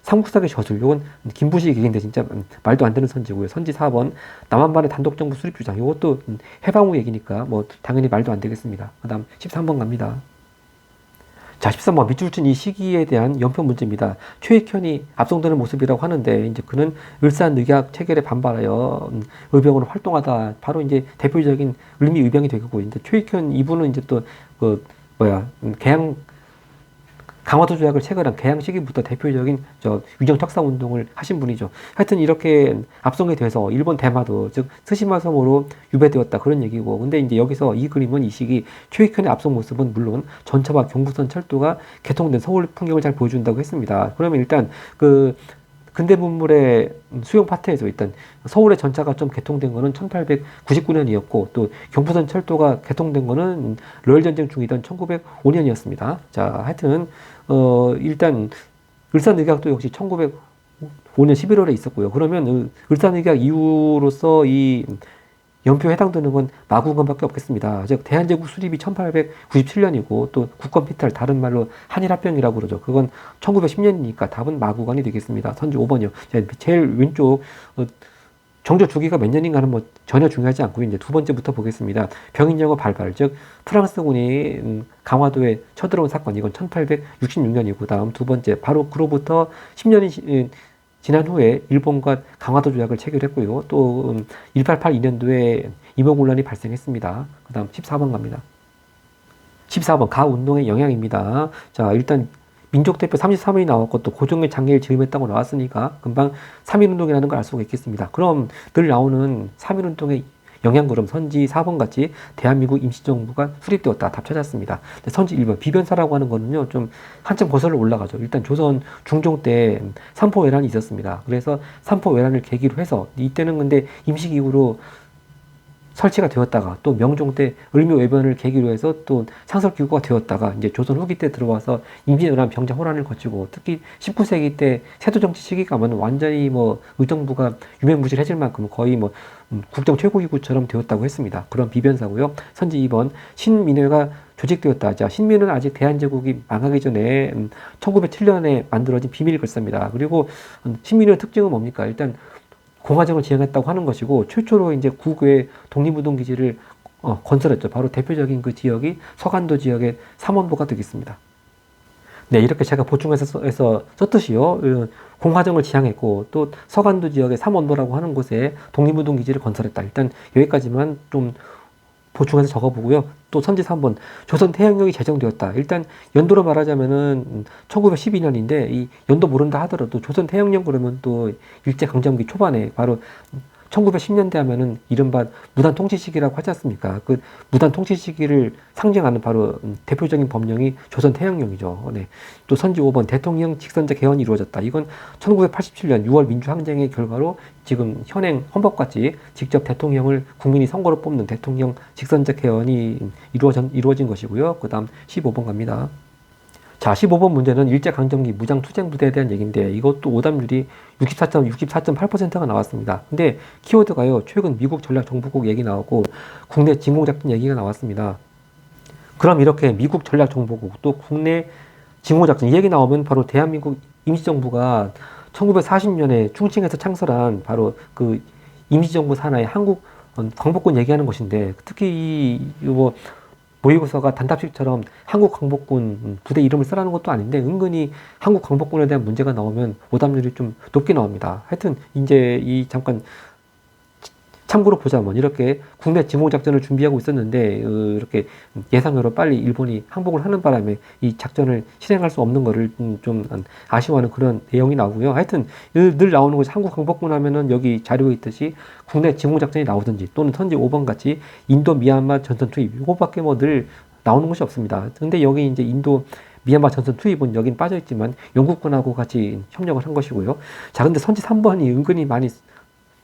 삼국사의 저술, 이건 김부식 얘기인데 진짜 말도 안 되는 선지고요. 선지 4번 남한반의 단독정부 수립 주장, 이것도 해방 후 얘기니까 뭐 당연히 말도 안 되겠습니다. 그 다음 13번 갑니다. 자, 13번 밑줄친 이 시기에 대한 연표 문제입니다. 최익현이 압송되는 모습이라고 하는데 이제 그는 을사늑약 체결에 반발하여 의병으로 활동하다. 바로 이제 대표적인 을미 의병이 되고 이제 최익현 이분은 이제 또 개항 강화도 조약을 체결한 개항 시기부터 대표적인 위정 척사 운동을 하신 분이죠. 하여튼 이렇게 압송에 대해서 일본 대마도 즉 스시마 섬으로 유배되었다 그런 얘기고, 근데 이제 여기서 이 그림은 이 시기 최익현의 압송 모습은 물론 전차와 경부선 철도가 개통된 서울 풍경을 잘 보여준다고 했습니다. 그러면 일단 그 근대 문물의 수용 파트에서 일단 서울의 전차가 좀 개통된 거는 1899년이었고 또 경부선 철도가 개통된 거는 러일 전쟁 중이던 1905년이었습니다. 자, 하여튼 일단 을사늑약도 역시 1905년 11월에 있었고요. 그러면 을사늑약 이후로서 이 연표에 해당되는 건 마구간밖에 없겠습니다. 즉 대한제국 수립이 1897년이고 또 국권 피탈, 다른 말로 한일합병이라고 그러죠. 그건 1910년이니까 답은 마구간이 되겠습니다. 선지 5번이요. 제일 왼쪽 정조 주기가 몇 년인가는 뭐 전혀 중요하지 않고요. 이제 두 번째부터 보겠습니다. 병인영어 발발, 즉 프랑스군이 강화도에 쳐들어온 사건, 이건 1866년이고 다음 두 번째 바로 그로부터 10년이 지난 후에 일본과 강화도 조약을 체결했고요. 또 1882년도에 임오군란이 발생했습니다. 그 다음 14번 갑니다. 14번 가운동의 영향입니다. 자, 일단 민족대표 33일이 나왔고 또 고종의 장례를 즈음했다고 나왔으니까 금방 3.1운동이라는 걸 알 수가 있겠습니다. 그럼 늘 나오는 3.1운동의 영향그룹 선지 4번 같이 대한민국 임시정부가 수립되었다. 답 찾았습니다. 선지 1번 비변사라고 하는 거는요, 좀 한참 거슬러 올라가죠. 일단 조선 중종 때 삼포외란이 있었습니다. 그래서 삼포외란을 계기로 해서 이때는 근데 임시기구로 설치가 되었다가 또 명종 때 을묘외변을 계기로 해서 또 상설기구가 되었다가 이제 조선 후기 때 들어와서 임진왜란 병자 호란을 거치고 특히 19세기 때 세도정치 시기가 하면 완전히 뭐 의정부가 유명무실해질 만큼 거의 뭐 국정 최고기구처럼 되었다고 했습니다. 그런 비변사고요. 선지 2번 신민회가 조직되었다. 자, 신민회는 아직 대한제국이 망하기 전에 1907년에 만들어진 비밀 글사입니다. 그리고 신민회의 특징은 뭡니까? 일단 공화정을 지향했다고 하는 것이고 최초로 이제 국외 독립운동 기지를 건설했죠. 바로 대표적인 그 지역이 서간도 지역의 삼원도가 되겠습니다. 네, 이렇게 제가 보충해서 썼듯이요. 공화정을 지향했고 또 서간도 지역의 삼원도라고 하는 곳에 독립운동 기지를 건설했다. 일단 여기까지만 좀 보충해서 적어보고요. 또 선지 3번 조선 태양령이 제정되었다. 일단 연도로 말하자면은 1912년인데 이 연도 모른다 하더라도 조선 태양령 그러면 또 일제강점기 초반에 바로 1910년대 하면은 이른바 무단 통치 시기라고 하지 않습니까? 그 무단 통치 시기를 상징하는 바로 대표적인 법령이 조선 태양령이죠. 네. 또 선지 5번 대통령 직선제 개헌이 이루어졌다. 이건 1987년 6월 민주항쟁의 결과로 지금 현행 헌법같이 직접 대통령을 국민이 선거로 뽑는 대통령 직선제 개헌이 이루어진 것이고요. 그 다음 15번 갑니다. 자, 15번 문제는 일제강점기 무장투쟁부대에 대한 얘기인데 이것도 오답률이 64.8%가 나왔습니다. 근데 키워드가요, 최근 미국 전략정보국 얘기 나오고 국내 진공작전 얘기가 나왔습니다. 그럼 이렇게 미국 전략정보국 또 국내 진공작전 얘기 나오면 바로 대한민국 임시정부가 1940년에 충칭에서 창설한 바로 그 임시정부 산하의 한국 광복군 얘기하는 것인데 특히 뭐 모의고사가 단답식처럼 한국광복군 부대 이름을 쓰라는 것도 아닌데 은근히 한국광복군에 대한 문제가 나오면 오답률이 좀 높게 나옵니다. 하여튼 이제 이 잠깐 참고로 보자면 이렇게 국내 진공작전을 준비하고 있었는데 이렇게 예상외로 빨리 일본이 항복을 하는 바람에 이 작전을 실행할 수 없는 거를 좀 아쉬워하는 그런 내용이 나오고요. 하여튼 늘 나오는 것이 한국항복군 하면은 여기 자료에 있듯이 국내 진공작전이 나오든지 또는 선지 5번 같이 인도 미얀마 전선 투입 이거밖에 뭐 늘 나오는 것이 없습니다. 근데 여기 이제 인도 미얀마 전선 투입은 여긴 빠져있지만 영국군하고 같이 협력을 한 것이고요. 자, 근데 선지 3번이 은근히 많이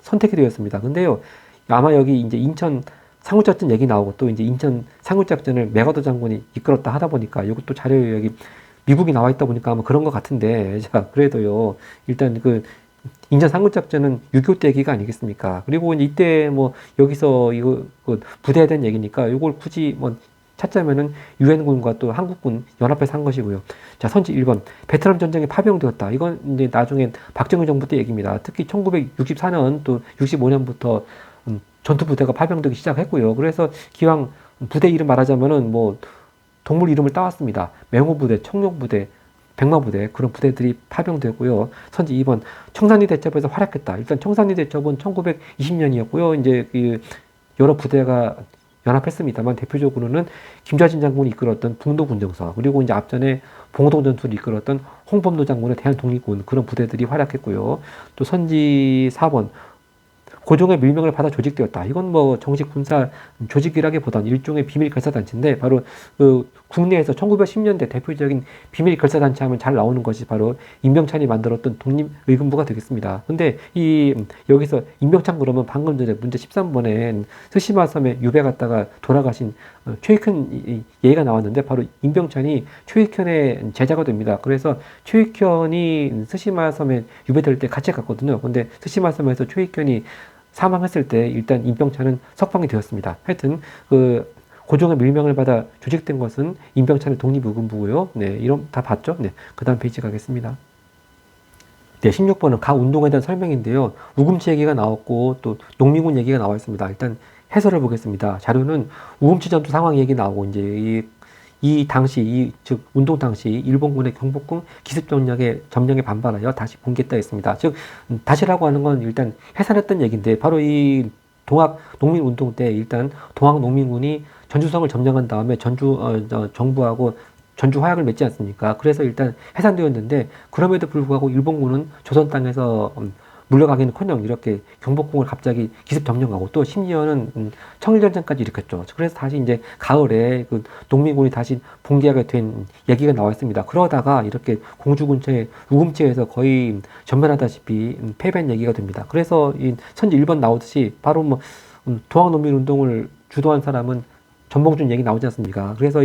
선택이 되었습니다. 근데요, 아마 여기 이제 인천 상륙작전 얘기 나오고 또 이제 인천 상륙작전을 메가더 장군이 이끌었다 하다 보니까 이것도 자료에 여기 미국이 나와 있다 보니까 아마 그런 것 같은데, 자, 그래도요, 일단 그 인천 상륙작전은 6.25 때 얘기가 아니겠습니까? 그리고 이때 뭐 여기서 이거 그 부대에 대한 얘기니까 이걸 굳이 뭐 찾자면은 유엔군과 또 한국군 연합해서 한 것이고요. 자, 선지 1번. 베트남 전쟁에 파병되었다. 이건 이제 나중에 박정희 정부 때 얘기입니다. 특히 1964년 또 65년부터 전투부대가 파병되기 시작했고요. 그래서 기왕 부대 이름 말하자면은 뭐 동물 이름을 따왔습니다. 맹호부대, 청룡부대, 백마부대 그런 부대들이 파병되고요. 선지 2번. 청산리 대첩에서 활약했다. 일단 청산리 대첩은 1920년이었고요. 이제 그 여러 부대가 연합했습니다만 대표적으로는 김좌진 장군이 이끌었던 북노군정서, 그리고 이제 앞전에 봉동전투를 이끌었던 홍범도 장군의 대한독립군, 그런 부대들이 활약했고요. 또 선지 4번 고종의 밀명을 받아 조직되었다. 이건 뭐 정식 군사 조직이라기보다는 일종의 비밀 결사단체인데, 바로 그 국내에서 1910년대 대표적인 비밀 결사단체 하면 잘 나오는 것이 바로 임병찬이 만들었던 독립의금부가 되겠습니다. 근데 여기서 임병찬 그러면 방금 전에 문제 13번에 스시마 섬에 유배 갔다가 돌아가신 최익현 얘기가 나왔는데, 바로 임병찬이 최익현의 제자가 됩니다. 그래서 최익현이 스시마 섬에 유배될 때 같이 갔거든요. 근데 스시마 섬에서 최익현이 사망했을 때 일단 임병찬은 석방이 되었습니다. 하여튼 그 고종의 밀명을 받아 조직된 것은 임병찬의 독립의금부고요. 네, 이런 다 봤죠? 네, 그 다음 페이지 가겠습니다. 네, 16번은 각 운동에 대한 설명인데요. 우금치 얘기가 나왔고 또 농민군 얘기가 나와 있습니다. 일단 해설을 보겠습니다. 자료는 우금치 전투 상황 얘기 나오고, 이제 이 당시, 즉 운동 당시 일본군의 경복궁 기습 점령에 반발하여 다시 봉기했다 했습니다. 즉 다시라고 하는 건 일단 해산했던 얘기인데, 바로 이 동학 농민운동 때 일단 동학 농민군이 전주성을 점령한 다음에 정부하고 전주 화약을 맺지 않습니까? 그래서 일단 해산되었는데, 그럼에도 불구하고 일본군은 조선 땅에서 물러가기는커녕 이렇게 경복궁을 갑자기 기습 점령하고, 또 심지어는 청일전쟁까지 일으켰죠. 그래서 다시 이제 가을에 그 농민군이 다시 봉기하게 된 얘기가 나와 있습니다. 그러다가 이렇게 공주 근처에 우금치에서 거의 전멸하다시피 패배한 얘기가 됩니다. 그래서 이 선지 1번 나오듯이 바로 뭐 동학농민운동을 주도한 사람은 전봉준 얘기 나오지 않습니까? 그래서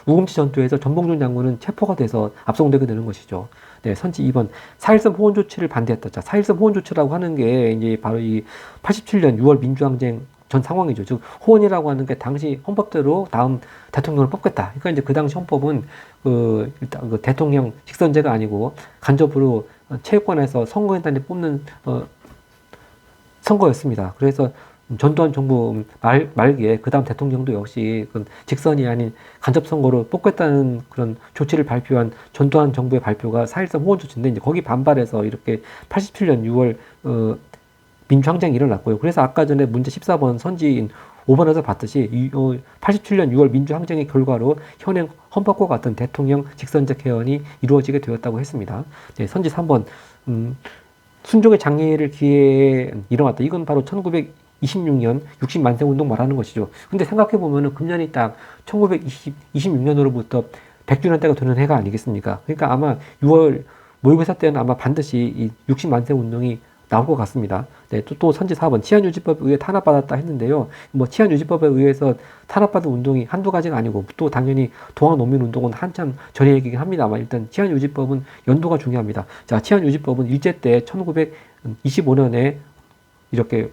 우금치 전투에서 전봉준 장군은 체포가 돼서 압송되게 되는 것이죠. 네, 선지 2번 4.13 호원 조치를 반대했다. 자, 4.13 호원 조치라고 하는 게 이제 바로 이 87년 6월 민주항쟁 전 상황이죠. 즉 호원이라고 하는 게 당시 헌법대로 다음 대통령을 뽑겠다. 그러니까 이제 그 당시 헌법은 일단 그 대통령 직선제가 아니고 간접으로 체육관에서 선거인단을 뽑는 선거였습니다. 그래서 전두환 정부 말기에 그 다음 대통령도 역시 직선이 아닌 간접 선거로 뽑겠다는 그런 조치를 발표한 전두환 정부의 발표가 4.13 호원 조치인데, 이제 거기 반발해서 이렇게 87년 6월 민주항쟁이 일어났고요. 그래서 아까 전에 문제 14번 선지인 5번에서 봤듯이 87년 6월 민주항쟁의 결과로 현행 헌법과 같은 대통령 직선제 개헌이 이루어지게 되었다고 했습니다. 네, 선지 3번 순종의 장애를 기해에 일어났다. 이건 바로 1926년 60만세 운동 말하는 것이죠. 근데 생각해보면은 금년이 딱 1926년으로부터 100주년 때가 되는 해가 아니겠습니까? 그러니까 아마 6월 모의고사 때는 아마 반드시 이 60만세 운동이 나올 것 같습니다. 네, 또 선지 4번 치안유지법에 의해 탄압받았다 했는데요. 뭐 치안유지법에 의해서 탄압받은 운동이 한두 가지가 아니고, 또 당연히 동학농민운동은 한참 전의 얘기긴 합니다만, 일단 치안유지법은 연도가 중요합니다. 자, 치안유지법은 일제 때 1925년에 이렇게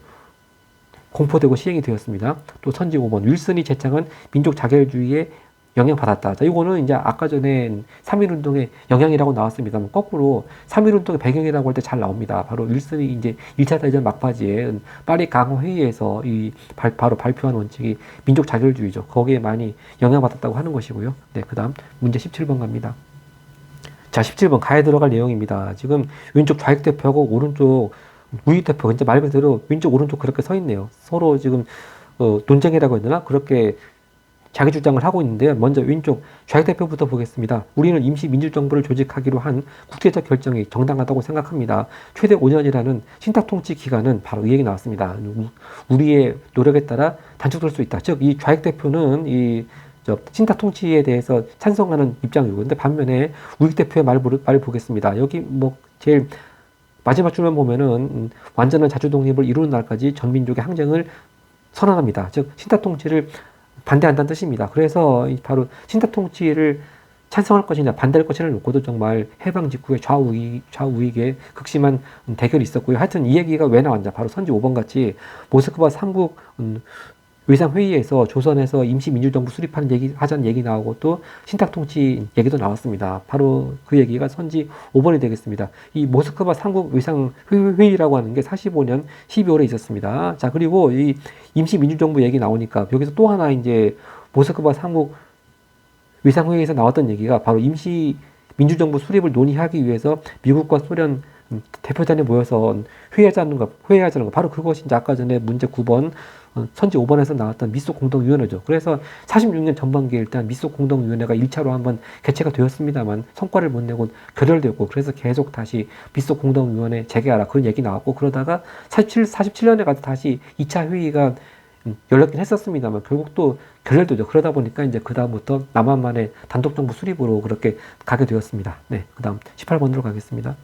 공포되고 시행이 되었습니다. 또 선지 5번 윌슨이 제창한 민족 자결주의에 영향받았다. 자, 이거는 이제 아까 전에 3.1운동의 영향이라고 나왔습니다만, 거꾸로 3.1운동의 배경이라고 할 때 잘 나옵니다. 바로 윌슨이 이제 1차 대전 막바지에 파리 강화 회의에서 바로 발표한 원칙이 민족 자결주의죠. 거기에 많이 영향받았다고 하는 것이고요. 네, 그 다음 문제 17번 갑니다. 자, 17번 가에 들어갈 내용입니다. 지금 왼쪽 좌익 대표하고 오른쪽 우익 대표, 이제 말 그대로 왼쪽 오른쪽 그렇게 서 있네요. 서로 지금 논쟁이라고 해야 되나? 그렇게 자기 주장을 하고 있는데요. 먼저 왼쪽 좌익 대표부터 보겠습니다. 우리는 임시 민주정부를 조직하기로 한 국제적 결정이 정당하다고 생각합니다. 최대 5년이라는 신탁 통치 기간은 바로 이 얘기 나왔습니다. 우리의 노력에 따라 단축될 수 있다. 즉, 이 좌익 대표는 신탁 통치에 대해서 찬성하는 입장이고, 근데 반면에 우익 대표의 말 보겠습니다. 여기 뭐 제일 마지막 줄만 보면은 완전한 자주 독립을 이루는 날까지 전 민족의 항쟁을 선언합니다. 즉, 신탁 통치를 반대한다는 뜻입니다. 그래서 바로 신탁 통치를 찬성할 것이냐 반대할 것이냐를 놓고도 정말 해방 직후에 좌우익의 극심한 대결이 있었고요. 하여튼 이 얘기가 왜 나왔냐, 바로 선지 5번 같이 모스크바 3국 외상회의에서 조선에서 임시민주정부 하자는 얘기 나오고, 또 신탁통치 얘기도 나왔습니다. 바로 그 얘기가 선지 5번이 되겠습니다. 이 모스크바 3국 외상회의라고 하는 게 45년 12월에 있었습니다. 자, 그리고 이 임시민주정부 얘기 나오니까 여기서 또 하나 이제 모스크바 3국 외상회의에서 나왔던 얘기가 바로 임시민주정부 수립을 논의하기 위해서 미국과 소련 대표단이 모여서 회의하자는 거. 바로 그것이 이제 아까 전에 문제 9번 선지 5번에서 나왔던 미소 공동위원회죠. 그래서 46년 전반기에 일단 미소 공동위원회가 1차로 한번 개최가 되었습니다만 성과를 못 내고 결렬되었고, 그래서 계속 다시 미소 공동위원회 재개하라 그런 얘기 나왔고, 그러다가 47년에 가서 다시 2차 회의가 열렸긴 했었습니다만 결국 또 결렬되죠. 그러다 보니까 이제 그 다음부터 남한만의 단독 정부 수립으로 그렇게 가게 되었습니다. 네, 그 다음 18번으로 가겠습니다.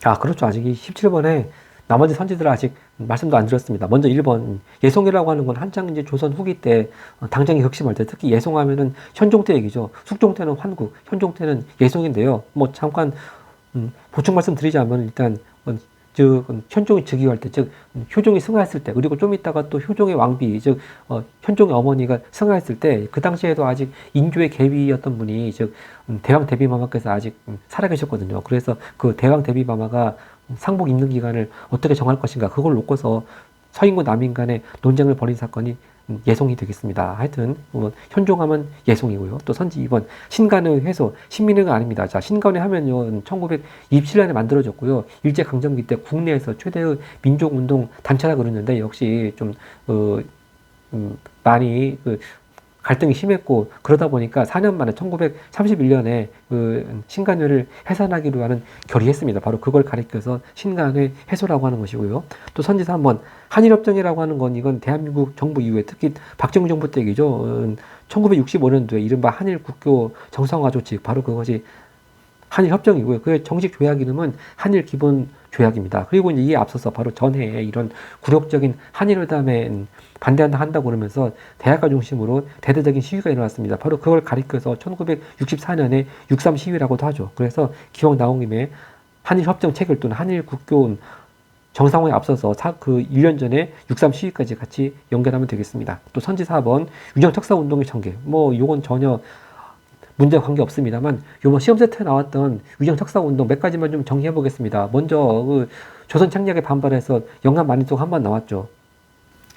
아, 그렇죠. 아직 이 17번에 나머지 선지들 아직 말씀도 안 드렸습니다. 먼저 1번 예송이라고 하는 건 한창 이제 조선 후기 때 당정이 격심할 때, 특히 예송하면은 현종 때 얘기죠. 숙종 때는 환국, 현종 때는 예송인데요. 뭐 잠깐 보충 말씀 드리자면 일단 즉 현종이 즉위할 때, 즉 효종이 승하했을 때, 그리고 좀 있다가 또 효종의 왕비, 즉 현종의 어머니가 승하했을 때, 그 당시에도 아직 인조의 계위였던 분이, 즉 대왕 대비마마께서 아직 살아계셨거든요. 그래서 그 대왕 대비마마가 상복 입는 기간을 어떻게 정할 것인가, 그걸 놓고서 서인과 남인 간의 논쟁을 벌인 사건이 예송이 되겠습니다. 하여튼 현종하면 예송이고요. 또 선지 2번 신간의 해소, 신민회가 아닙니다. 자, 신간회 하면요 1927년에 만들어졌고요. 일제강점기 때 국내에서 최대의 민족운동 단체라 그러는데, 역시 좀 많이 갈등이 심했고, 그러다 보니까 4년 만에 1931년에 그 신간회를 해산하기로 하는 결의했습니다. 바로 그걸 가리켜서 신간회 해소라고 하는 것이고요. 또 선지서 한번 한일협정이라고 하는 건, 이건 대한민국 정부 이후에 특히 박정희 정부 때 얘기죠. 1965년도에 이른바 한일국교 정상화 조치, 바로 그것이 한일협정이고요. 그 정식 조약 이름은 한일기본조약입니다. 그리고 이제 이에 앞서서 바로 전해에 이런 굴욕적인 한일회담에 반대한다고 그러면서 대학가 중심으로 대대적인 시위가 일어났습니다. 바로 그걸 가리켜서 1964년에 6.3 시위라고도 하죠. 그래서 기왕 나온 김에 한일협정 체결 또는 한일국교 정상화에 앞서서 그 1년 전에 6.3 시위까지 같이 연결하면 되겠습니다. 또 선지 4번 유정척사운동의 전개, 뭐 요건 전혀 문제 관계 없습니다만, 요번 시험 세트에 나왔던 유정척사운동 몇 가지만 좀 정리해 보겠습니다. 먼저 그 조선 창략에 반발해서 영남 만인송 한번 나왔죠.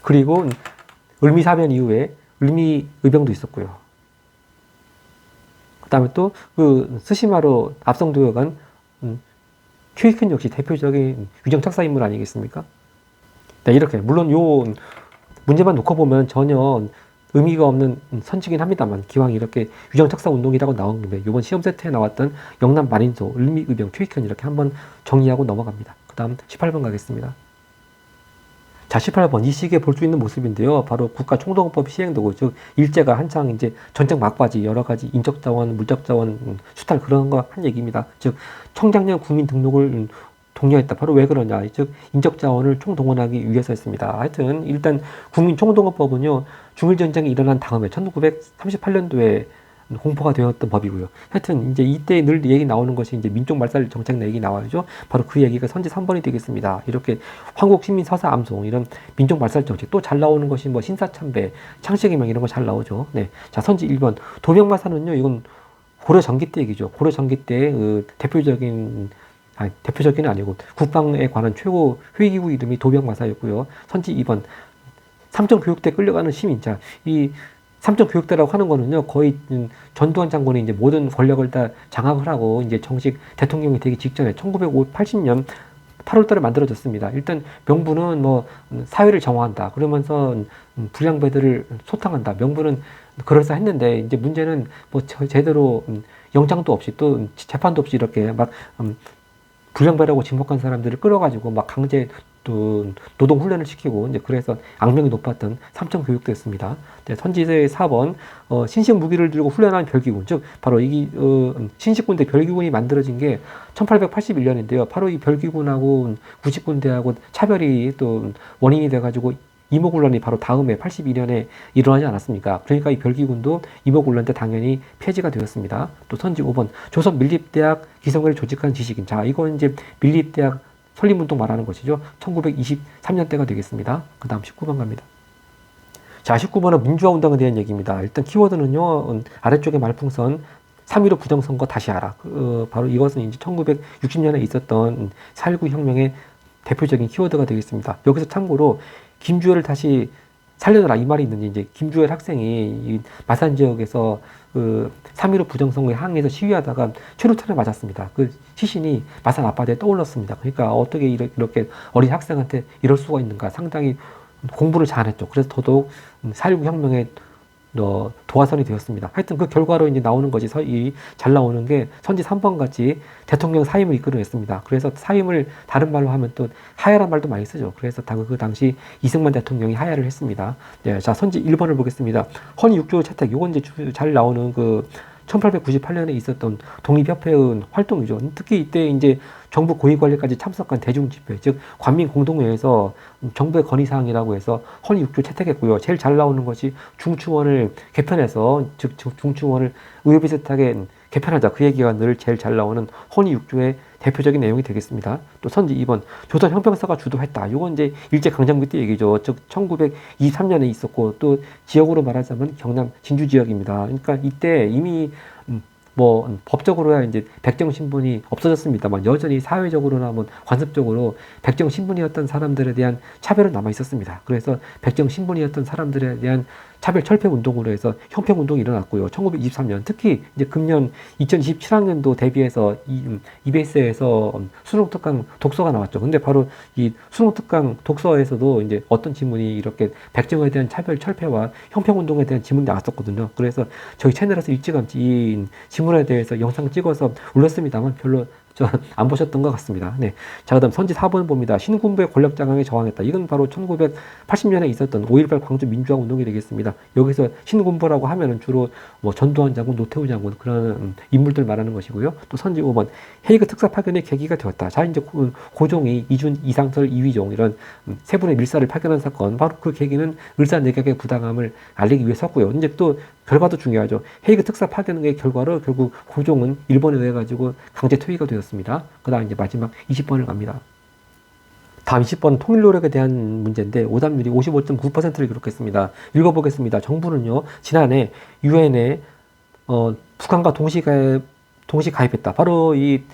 그리고 을미사변 이후에 을미의병도 있었고요. 그 다음에 또 그 스시마로 압성도요간 큐이큰 역시 대표적인 유정척사 인물 아니겠습니까? 네, 이렇게 물론 요 문제만 놓고 보면 전혀 의미가 없는 선지긴 합니다만, 기왕 이렇게 유정척사 운동이라고 나온 김에 이번 시험 세트에 나왔던 영남 만인소, 을미의병, 큐이큰 이렇게 한번 정리하고 넘어갑니다. 그 다음 18번 가겠습니다. 자, 18번 이 시기에 볼 수 있는 모습인데요. 바로 국가총동원법이 시행되고, 즉 일제가 한창 이제 전쟁 막바지 여러 가지 인적 자원, 물적 자원 수탈 그런 거 한 얘기입니다. 즉 청장년 국민 등록을 독려했다. 바로 왜 그러냐, 즉 인적 자원을 총동원하기 위해서였습니다. 하여튼 일단 국민 총동원법은요 중일 전쟁이 일어난 다음에 1938년도에 공포가 되었던 법이고요. 하여튼 이제 이때 늘 얘기 나오는 것이 이제 민족 말살 정책 얘기 나와야죠. 바로 그 얘기가 선지 3번이 되겠습니다. 이렇게 황국 신민 서사 암송, 이런 민족 말살 정책. 또 잘 나오는 것이 뭐 신사참배, 창씨개명 이런 거 잘 나오죠. 네, 자 선지 1번 도병마사는요, 이건 고려 전기 때 얘기죠. 고려 전기 때 대표적인 아니고 국방에 관한 최고 회의기구 이름이 도병마사였고요. 선지 2번 삼천교육대 끌려가는 시민. 자, 이 삼천교육대라고 하는 거는요, 거의 전두환 장군이 이제 모든 권력을 다 장악을 하고 이제 정식 대통령이 되기 직전에 1980년 8월달에 만들어졌습니다. 일단 명분은 뭐 사회를 정화한다 그러면서 불량배들을 소탕한다. 명분은 그럴싸했는데, 이제 문제는 뭐 제대로 영장도 없이 또 재판도 없이 이렇게 막 불량배라고 지목한 사람들을 끌어가지고 막 강제 또 노동 훈련을 시키고, 이제 그래서 악명이 높았던 삼천교육대였습니다. 선지서의 4번 신식 무기를 들고 훈련한 별기군, 즉 바로 이 신식군대 별기군이 만들어진 게 1881년인데요. 바로 이 별기군하고 구식군대하고 차별이 또 원인이 돼가지고 이모군란이 바로 다음에 82년에 일어나지 않았습니까? 그러니까 이 별기군도 이모군란 때 당연히 폐지가 되었습니다. 또 선지 5번 조선 밀립대학 기성회를 조직한 지식인. 자, 이건 이제 밀립대학 설립운동 말하는 것이죠. 1923년대가 되겠습니다. 그 다음 19번 갑니다. 자, 19번은 민주화운동에 대한 얘기입니다. 일단 키워드는요, 아래쪽에 말풍선 3.15 부정선거 다시 하라. 바로 이것은 이제 1960년에 있었던 4.19 혁명의 대표적인 키워드가 되겠습니다. 여기서 참고로 김주열을 다시 살려놔라 이 말이 있는지, 이제 김주열 학생이 이 마산 지역에서 3.15 부정선거에 항의해서 시위하다가 최루탄을 맞았습니다. 그 시신이 마산 앞바다에 떠올랐습니다. 그러니까 어떻게 이렇게 어린 학생한테 이럴 수가 있는가, 상당히 공부를 잘했죠. 그래서 더더욱 4.19 혁명에 도화선이 되었습니다. 하여튼 그 결과로 이제 나오는 것이 잘 나오는 게 선지 3번 같이 대통령 사임을 이끌어냈습니다. 그래서 사임을 다른 말로 하면 또 하야란 말도 많이 쓰죠. 그래서 그 당시 이승만 대통령이 하야를 했습니다. 네, 자, 선지 1번을 보겠습니다. 헌 6조 채택. 요건 이제 잘 나오는 그 1898년에 있었던 독립협회의 활동이죠. 특히 이때 이제 정부 고위관리까지 참석한 대중집회, 즉 관민공동회에서 정부의 건의사항이라고 해서 헌 6조 채택했고요. 제일 잘 나오는 것이 중추원을 개편해서, 즉 중추원을 의회 비슷하게 개편하자. 그 얘기가 늘 제일 잘 나오는 헌의 6조의 대표적인 내용이 되겠습니다. 또 선지 2번, 조선 형평사가 주도했다. 이건 이제 일제강점기 때 얘기죠. 즉 1923년에 있었고, 또 지역으로 말하자면 경남 진주 지역입니다. 그러니까 이때 이미 법적으로야 이제 백정 신분이 없어졌습니다만 여전히 사회적으로나 관습적으로 백정 신분이었던 사람들에 대한 차별은 남아 있었습니다. 그래서 백정 신분이었던 사람들에 대한 차별 철폐 운동으로 해서 형평 운동이 일어났고요. 1923년, 특히 이제 금년 2027학년도 대비해서 EBS에서 수능 특강 독서가 나왔죠. 근데 바로 이 수능 특강 독서에서도 이제 어떤 지문이 이렇게 백정에 대한 차별 철폐와 형평 운동에 대한 지문이 나왔었거든요. 그래서 저희 채널에서 일찌감치 이 지문에 대해서 영상 찍어서 올렸습니다만 별로 안 보셨던 것 같습니다. 네. 자, 그다음 선지 4번 봅니다. 신군부의 권력 장악에 저항했다. 이건 바로 1980년에 있었던 5.18 광주 민주화 운동이 되겠습니다. 여기서 신군부라고 하면은 주로 전두환 장군, 노태우 장군 그런 인물들 말하는 것이고요. 또 선지 5번 헤이그 특사 파견의 계기가 되었다. 자, 이제 고종이 이준, 이상설, 이휘종 이런 세 분의 밀사를 파견한 사건, 바로 그 계기는 을사내각의 부당함을 알리기 위해서였고요. 이제 또 결과도 중요하죠. 헤이그 특사 파견의 결과로 결국 고종은 일본에 의해 가지고 강제 퇴위가 되었습니다. 그다음 이제 마지막 20번을 갑니다. 다음 20번 통일 노력에 대한 문제인데 오답률이 55.9%를 기록했습니다. 읽어보겠습니다. 정부는요 지난해 유엔에 북한과 동시 가입했다. 바로 이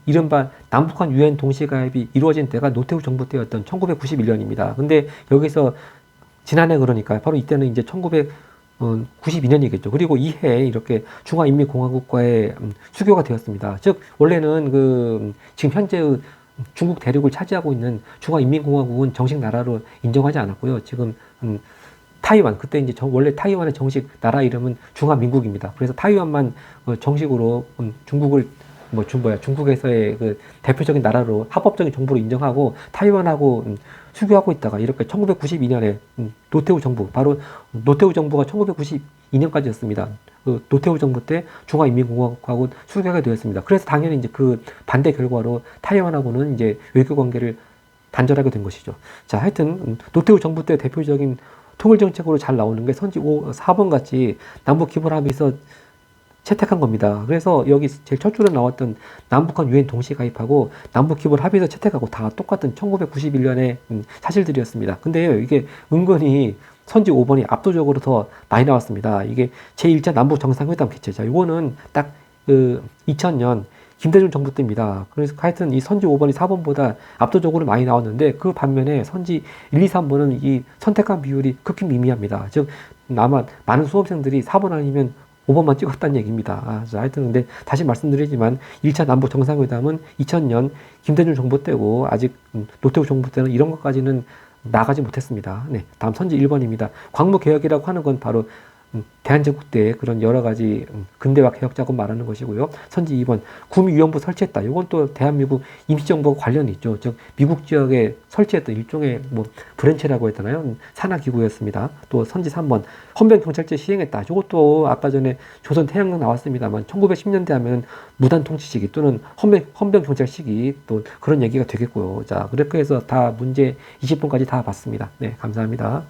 이른바 남북한 유엔 동시 가입이 이루어진 때가 노태우 정부 때였던 1991년입니다. 근데 여기서 지난해 그러니까 바로 이때는 이제 1992년이겠죠. 그리고 이해 이렇게 중화인민공화국과의 수교가 되었습니다. 즉 원래는 지금 현재의 중국 대륙을 차지하고 있는 중화인민공화국은 정식 나라로 인정하지 않았고요. 지금 타이완, 그때 이제 원래 타이완의 정식 나라 이름은 중화민국입니다. 그래서 타이완만 정식으로 중국에서의 그 대표적인 나라로 합법적인 정부로 인정하고 타이완하고 수교하고 있다가 이렇게 1992년에 노태우 정부, 바로 노태우 정부가 1992년까지였습니다. 그 노태우 정부 때 중화인민공화국하고 수교가 되었습니다. 그래서 당연히 이제 그 반대 결과로 타이완하고는 이제 외교 관계를 단절하게 된 것이죠. 자, 하여튼 노태우 정부 때 대표적인 통일 정책으로 잘 나오는 게 선지 4번 같이 남북 기본 합의서 채택한 겁니다. 그래서 여기 제일 첫 줄에 나왔던 남북한 유엔 동시 가입하고 남북 기본 합의서 채택하고 다 똑같은 1991년의 사실들이었습니다. 근데요, 이게 은근히 선지 5번이 압도적으로 더 많이 나왔습니다. 이게 제1차 남북 정상회담 개최. 자, 이거는 딱 2000년 김대중 정부 때입니다. 그래서 하여튼 이 선지 5번이 4번보다 압도적으로 많이 나왔는데 그 반면에 선지 1, 2, 3번은 이 선택한 비율이 극히 미미합니다. 즉 아마 많은 수험생들이 4번 아니면 5번만 찍었다는 얘기입니다. 하여튼 근데 다시 말씀드리지만 1차 남북 정상회담은 2000년 김대중 정부 때고 아직 노태우 정부 때는 이런 것까지는 나가지 못했습니다. 네, 다음 선지 1번입니다. 광무개혁이라고 하는 건 바로 대한제국 때의 그런 여러 가지 근대화 개혁 작업 말하는 것이고요. 선지 2번 구미위원부 설치했다. 이건 또 대한민국 임시정부와 관련이 있죠. 즉 미국 지역에 설치했던 일종의 브랜치라고 했잖아요. 산하기구였습니다. 또 선지 3번 헌병경찰제 시행했다. 이것도 아까 전에 조선 태양광 나왔습니다만 1910년대 하면 무단통치 시기 또는 헌병경찰 시기 또 그런 얘기가 되겠고요. 자, 그렇게 해서 다 문제 20번까지 다 봤습니다. 네, 감사합니다.